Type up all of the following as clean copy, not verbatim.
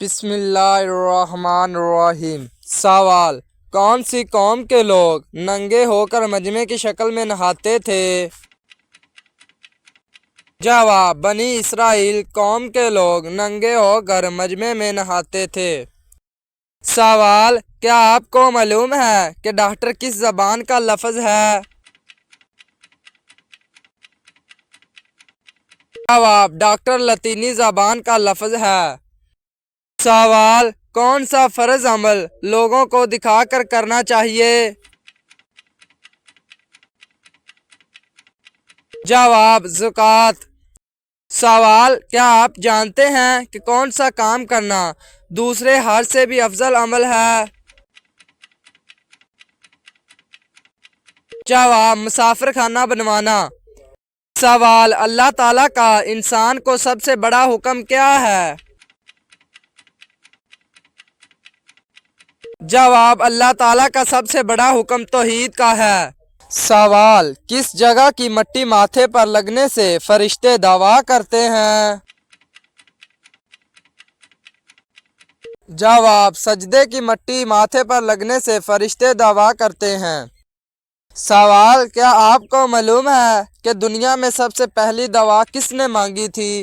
बिस्मिल्लाहिर्रहमानिर्रहीम। सवाल, कौन सी कौम के लोग नंगे होकर मजमे की शक्ल में नहाते थे? जवाब, बनी इसराइल कौम के लोग नंगे होकर मजमे में नहाते थे। सवाल, क्या आपको मालूम है कि डॉक्टर किस जबान का लफ्ज है? जवाब, डॉक्टर लतीनी जबान का लफ्ज है। सवाल, कौन सा फर्ज अमल लोगों को दिखाकर करना चाहिए? जवाब, ज़कात। सवाल, क्या आप जानते हैं कि कौन सा काम करना दूसरे हर से भी अफजल अमल है? जवाब, मुसाफिर खाना बनवाना। सवाल, अल्लाह ताला का इंसान को सबसे बड़ा हुक्म क्या है? जवाब, अल्लाह ताला का सबसे बड़ा हुक्म तौहीद का है। सवाल, किस जगह की मट्टी माथे पर लगने से फरिश्ते दवा करते हैं? जवाब, सजदे की मट्टी माथे पर लगने से फरिश्ते दवा करते हैं। सवाल, क्या आपको मालूम है कि दुनिया में सबसे पहली दवा किसने मांगी थी?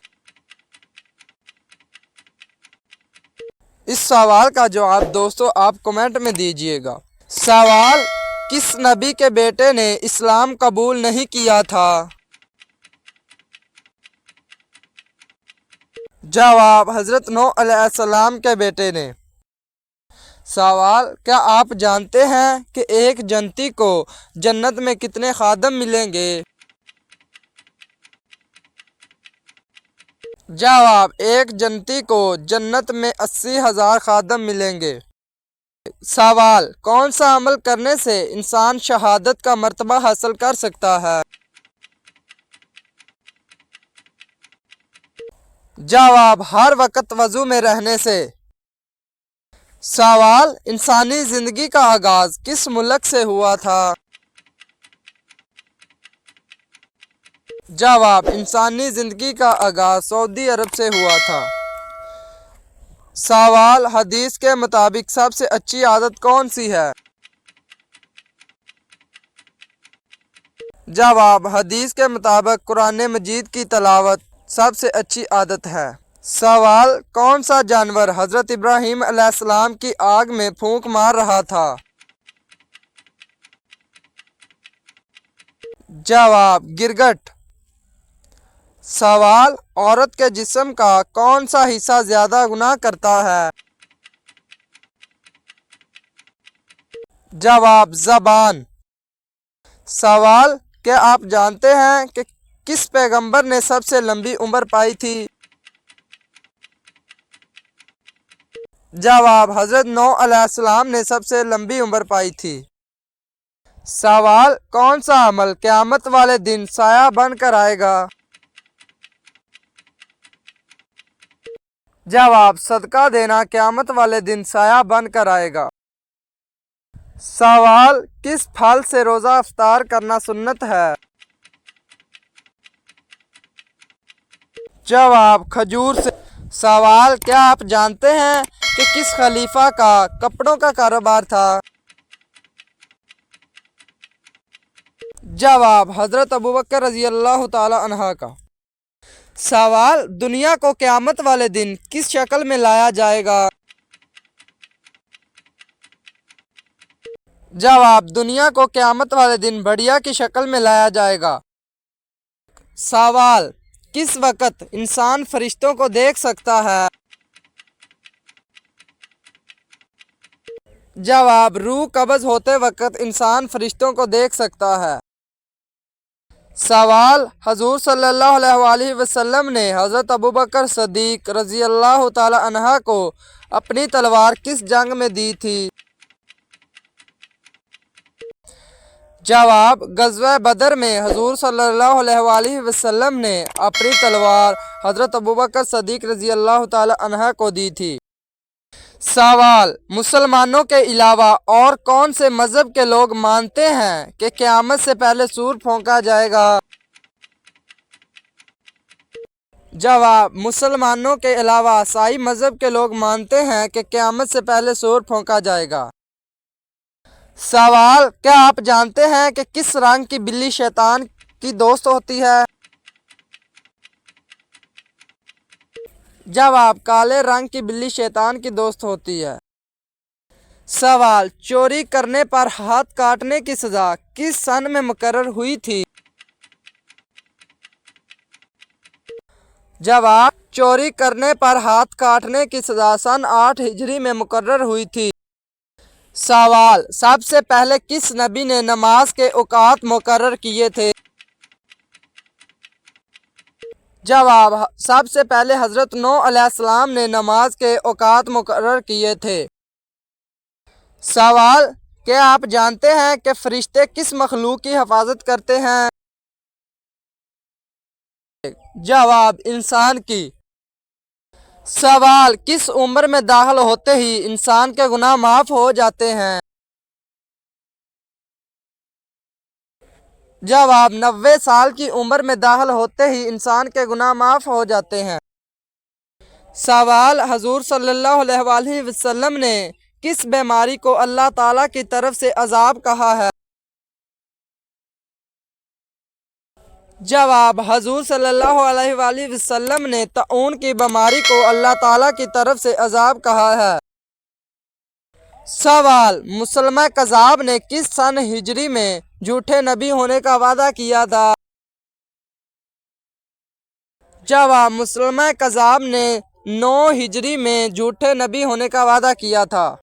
इस सवाल का जवाब दोस्तों आप कमेंट में दीजिएगा। सवाल, किस नबी के बेटे ने इस्लाम कबूल नहीं किया था? जवाब, हजरत नूह अलैहिस्सलाम के बेटे ने। सवाल, क्या आप जानते हैं कि एक जन्नती को जन्नत में कितने खादम मिलेंगे? जवाब, एक जन्नती को जन्नत में 80,000 खादम मिलेंगे। सवाल, कौन सा अमल करने से इंसान शहादत का मर्तबा हासिल कर सकता है? जवाब, हर वक्त वजू में रहने से। सवाल, इंसानी जिंदगी का आगाज किस मुल्क से हुआ था? जवाब, इंसानी जिंदगी का आगाज सऊदी अरब से हुआ था। सवाल, हदीस के मुताबिक सबसे अच्छी आदत कौन सी है? जवाब, हदीस के मुताबिक कुरान मजीद की तलावत सबसे अच्छी आदत है। सवाल, कौन सा जानवर हजरत इब्राहीम अलैहिस्सलाम की आग में फूंक मार रहा था? जवाब, गिरगट। सवाल, औरत के जिस्म का कौन सा हिस्सा ज्यादा गुनाह करता है? जवाब, ज़बान। सवाल, क्या आप जानते हैं कि किस पैगंबर ने सबसे लंबी उम्र पाई थी? जवाब, हजरत नूह अलैहिस्सलाम ने सबसे लंबी उम्र पाई थी। सवाल, कौन सा अमल क़यामत वाले दिन साया बनकर आएगा? जवाब, सदका देना क़यामत वाले दिन साया बनकर आएगा। सवाल, किस फल से रोज़ा इफ्तार करना सुन्नत है? जवाब, खजूर से। सवाल, क्या आप जानते हैं कि किस खलीफा का कपड़ों का कारोबार था? जवाब, हजरत अबू बकर रज़ी अल्लाह तआला अन्हा का। सवाल, दुनिया को क़यामत वाले दिन किस शक्ल में लाया जाएगा? जवाब, दुनिया को क़यामत वाले दिन बढ़िया की शक्ल में लाया जाएगा। सवाल, किस वक़्त इंसान फरिश्तों को देख सकता है? जवाब, रूह कब्ज़ होते वक़्त इंसान फरिश्तों को देख सकता है। सवाल, हजूर सल्लल्लाहु अलैहि वसल्लम ने हज़रत अबू बकर सदीक रज़ी अल्लाह तआला अन्हा को अपनी तलवार किस जंग में दी थी? जवाब, ग़ज़वा बदर में हजूर सल्लल्लाहु अलैहि वसल्लम ने अपनी तलवार हज़रत अबू बकर सदीक रज़ी अल्लाह तआला अन्हा को दी थी। सवाल, मुसलमानों के अलावा और कौन से मज़हब के लोग मानते हैं कि क़यामत से पहले सूर फूंका जाएगा? जवाब, मुसलमानों के अलावा ईसाई मजहब के लोग मानते हैं कि क़यामत से पहले सूर फूंका जाएगा। सवाल, क्या आप जानते हैं कि किस रंग की बिल्ली शैतान की दोस्त होती है? जवाब, काले रंग की बिल्ली शैतान की दोस्त होती है। सवाल, चोरी करने पर हाथ काटने की सजा किस सन में मुकर्रर हुई थी? जवाब, चोरी करने पर हाथ काटने की सजा सन 8 हिजरी में मुकर्रर हुई थी। सवाल, सबसे पहले किस नबी ने नमाज के औकात मुकर्रर किए थे? जवाब, सबसे पहले हज़रत नूह अलैहिस्सलाम ने नमाज के औकात मुकर्रर किए थे। सवाल, क्या आप जानते हैं कि फरिश्ते किस मखलूक की हिफाजत करते हैं? जवाब, इंसान की। सवाल, किस उम्र में दाखिल होते ही इंसान के गुनाह माफ हो जाते हैं? जवाब, 90 साल की उम्र में दाखिल होते ही इंसान के गुनाह माफ हो जाते हैं। सवाल, हजूर सल्लल्लाहु अलैहि वसल्लम ने किस बीमारी को अल्लाह ताला की तरफ से अजाब कहा है? जवाब, हजूर सल्लल्लाहु अलैहि वसल्लम ने ताउन की बीमारी को अल्लाह ताला की तरफ से अजाब कहा है। सवाल, मुसलमा कज़ाब ने किस सन हिजरी में झूठे नबी होने का वादा किया था? जवाब, मुसलमा कज़ाब ने 9 हिजरी में झूठे नबी होने का वादा किया था।